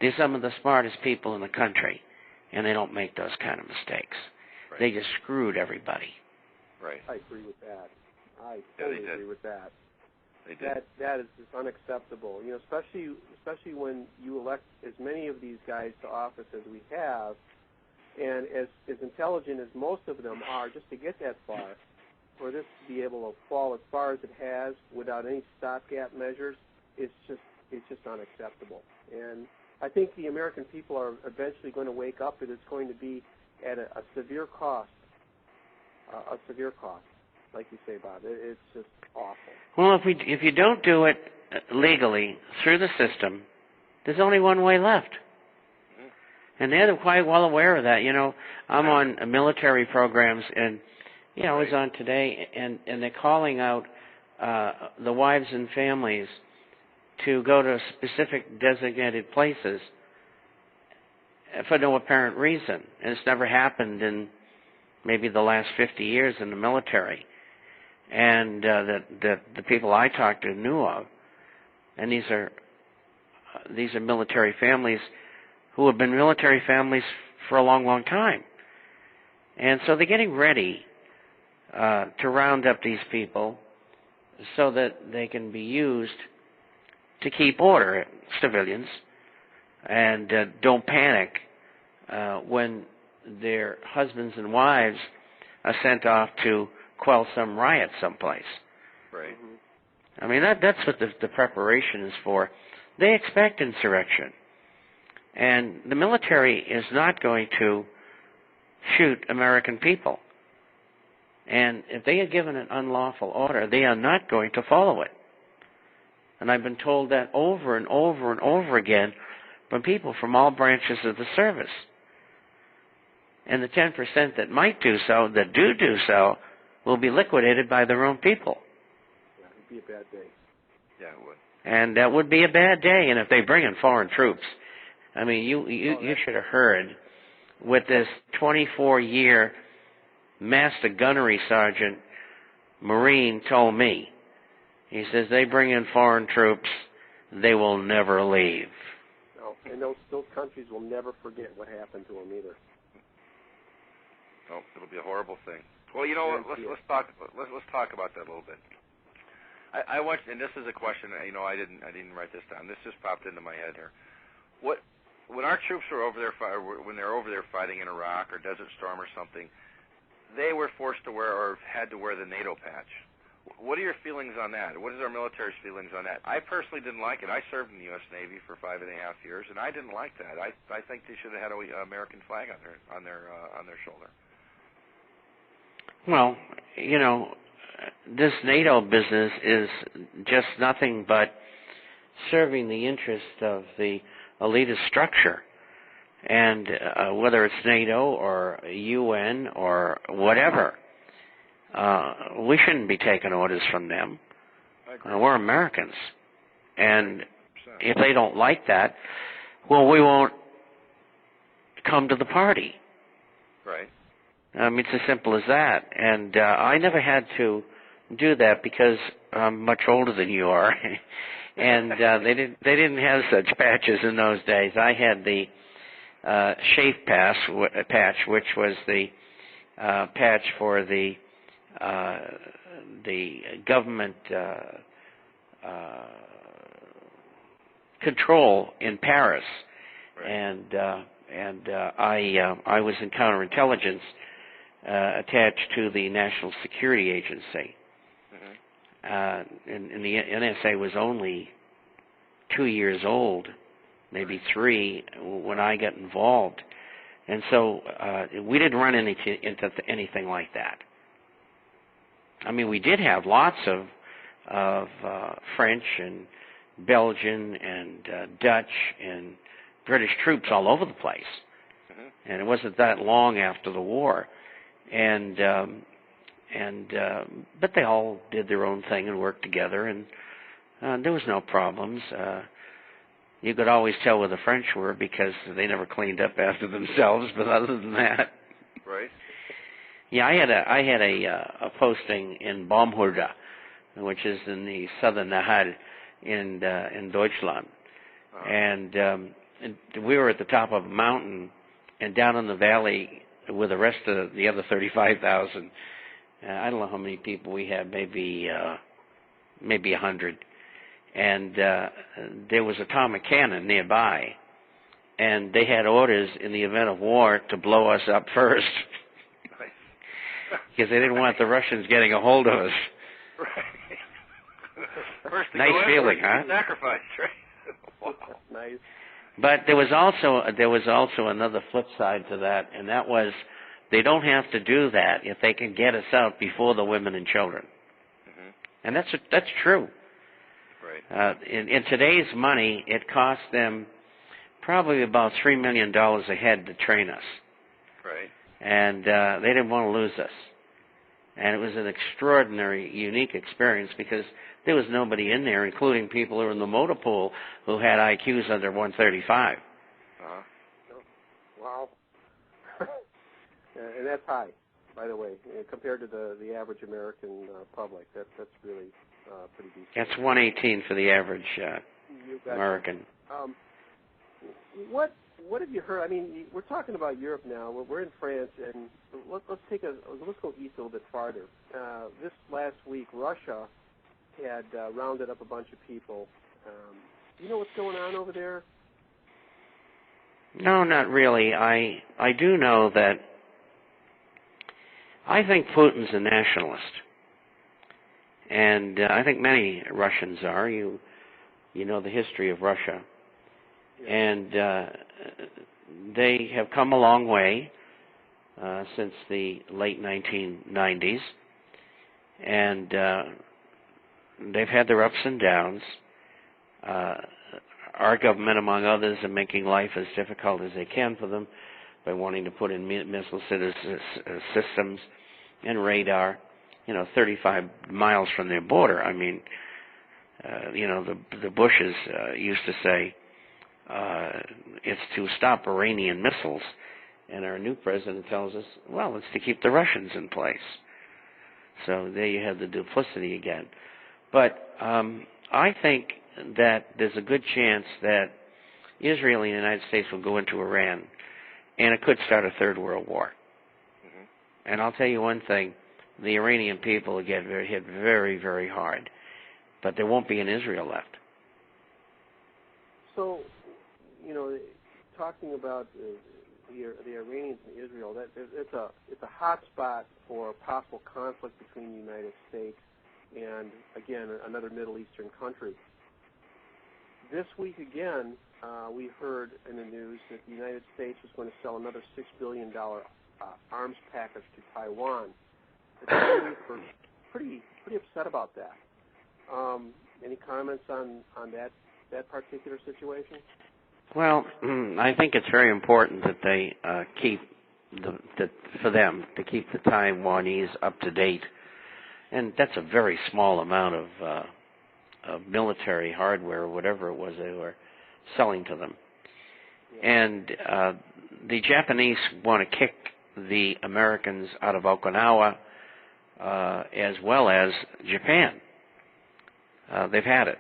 They're some of the smartest people in the country, and they don't make those kind of mistakes. Right. They just screwed everybody. Right. I agree with that. I totally agree with that. They did. That is just unacceptable. You know, especially when you elect as many of these guys to office as we have, and as intelligent as most of them are, just to get that far, for this to be able to fall as far as it has without any stopgap measures, it's just unacceptable. And I think the American people are eventually going to wake up that it's going to be at a severe cost. A severe cost, like you say, Bob. It's just awful. Well, if you don't do it legally through the system, there's only one way left. And they're quite well aware of that. You know, I'm on military programs, and, you know, I was on today, and they're calling out the wives and families to go to specific designated places for no apparent reason. And it's never happened in maybe the last 50 years in the military. And the people I talked to knew of. And these are military families who have been military families for a long, long time. And so they're getting ready to round up these people so that they can be used to keep order, civilians, and don't panic when their husbands and wives are sent off to quell some riot someplace. Right. I mean, that's what the preparation is for. They expect insurrection. And the military is not going to shoot American people. And if they are given an unlawful order, they are not going to follow it. And I've been told that over and over and over again from people from all branches of the service. And the 10% that might do so, that do so, will be liquidated by their own people. Yeah, it would be a bad day. Yeah, it would. And that would be a bad day. And if they bring in foreign troops, I mean, you should have heard what this 24-year master gunnery sergeant Marine told me. He says they bring in foreign troops, they will never leave. No, and those countries will never forget what happened to them either. Oh, it'll be a horrible thing. Well, you know, let's talk about that a little bit. I want, and this is a question. You know, I didn't write this down. This just popped into my head here. When our troops were over there, when they're over there fighting in Iraq or Desert Storm or something, they were forced to wear or had to wear the NATO patch. What are your feelings on that? What is our military's feelings on that? I personally didn't like it. I served in the U.S. Navy for 5.5 years, and I didn't like that. I think they should have had an American flag on their shoulder. Well, you know, this NATO business is just nothing but serving the interest of the elitist structure. And whether it's NATO or UN or whatever, we shouldn't be taking orders from them. We're Americans. And if they don't like that, well, we won't come to the party. Right. I mean, it's as simple as that. And I never had to do that because I'm much older than you are. And they didn't have such patches in those days. I had the SHAFE patch, which was the patch for the government control in Paris, right. and I was in counterintelligence attached to the National Security Agency. And the NSA was only 2 years old, maybe 3, when I got involved. And so we didn't run into anything like that. I mean, we did have lots of French and Belgian and Dutch and British troops all over the place. And it wasn't that long after the war. But they all did their own thing and worked together, and there was no problems. You could always tell where the French were because they never cleaned up after themselves. But other than that, right? Yeah, I had a posting in Baumhurda, which is in the southern Nahal in Deutschland, and and we were at the top of a mountain, and down in the valley with the rest of the other 35,000. I don't know how many people we had, maybe 100. And there was a atomic cannon nearby, and they had orders in the event of war to blow us up first, because they didn't want the Russians getting a hold of us. Right. First to nice go feeling, in, huh? Sacrifice, right? Wow. Nice. But there was also another flip side to that, and that was they don't have to do that if they can get us out before the women and children. Mm-hmm. And that's true. Right. In today's money, it cost them probably about $3 million a head to train us. Right. And they didn't want to lose us. And it was an extraordinary, unique experience because there was nobody in there, including people who were in the motor pool who had IQs under 135. Uh-huh. Wow. And that's high, by the way, compared to the average American public. That's really pretty decent. That's 118 for the average American. What have you heard? I mean, we're talking about Europe now. We're in France, and let's go east a little bit farther. This last week, Russia had rounded up a bunch of people. Do you know what's going on over there? No, not really. I do know that I think Putin's a nationalist, and I think many Russians are. You know the history of Russia. And they have come a long way since the late 1990s, and they've had their ups and downs. Our government, among others, are making life as difficult as they can for them by wanting to put in missile systems and radar, 35 miles from their border. I mean, the Bushes used to say, it's to stop Iranian missiles, and our new president tells us, well, it's to keep the Russians in place. So there you have the duplicity again. But I think that there's a good chance that Israel and the United States will go into Iran, and it could start a third world war. Mm-hmm. And I'll tell you one thing, the Iranian people will get hit very, very hard, but there won't be an Israel left. So, talking about the Iranians and Israel, it's a hot spot for possible conflict between the United States and, again, another Middle Eastern country. This week, again, we heard in the news that the United States was going to sell another $6 billion arms package to Taiwan. The Chinese were pretty upset about that. Any comments on that particular situation? Well, I think it's very important that they keep for them to keep the Taiwanese up to date, and that's a very small amount of military hardware or whatever it was they were selling to them. And the Japanese want to kick the Americans out of Okinawa as well as Japan. They've had it.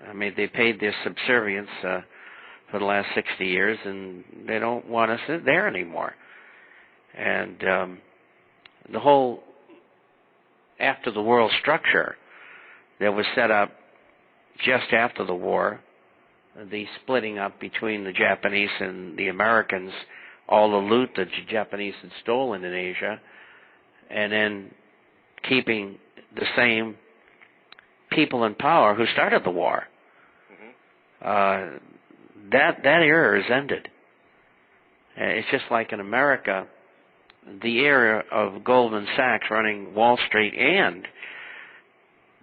I mean, they paid their subservience for the last 60 years, and they don't want us there anymore. And the whole after the world structure that was set up just after the war, the splitting up between the Japanese and the Americans, all the loot that the Japanese had stolen in Asia, and then keeping the same people in power who started the war. Mm-hmm. That era is ended. It's just like in America, the era of Goldman Sachs running Wall Street and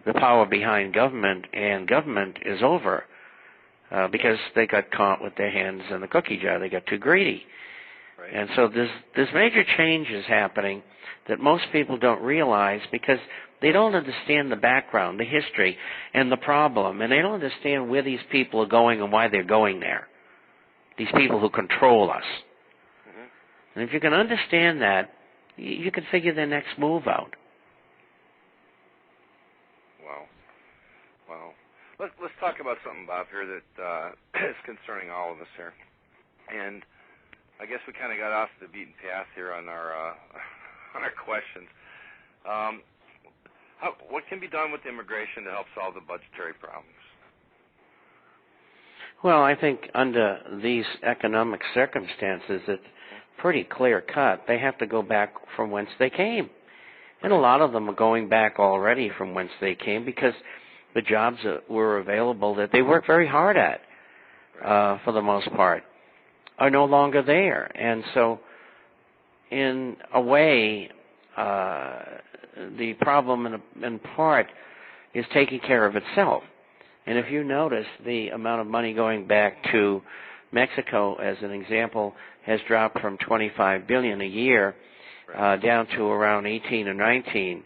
the power behind government and government is over because they got caught with their hands in the cookie jar. They got too greedy. Right. And so there's major changes happening that most people don't realize because they don't understand the background, the history, and the problem, and they don't understand where these people are going and why they're going there, these people who control us. Mm-hmm. And if you can understand that, you can figure their next move out. Wow. Let's talk about something, Bob, here that is concerning all of us here. And I guess we kind of got off the beaten path here on our on our questions. What can be done with immigration to help solve the budgetary problems? Well, I think under these economic circumstances, it's pretty clear cut. They have to go back from whence they came. And a lot of them are going back already from whence they came because the jobs that were available that they worked very hard at, for the most part, are no longer there. And so, in a way, the problem in part is taking care of itself. And if you notice, the amount of money going back to Mexico, as an example, has dropped from $25 billion a year down to around 18 or 19.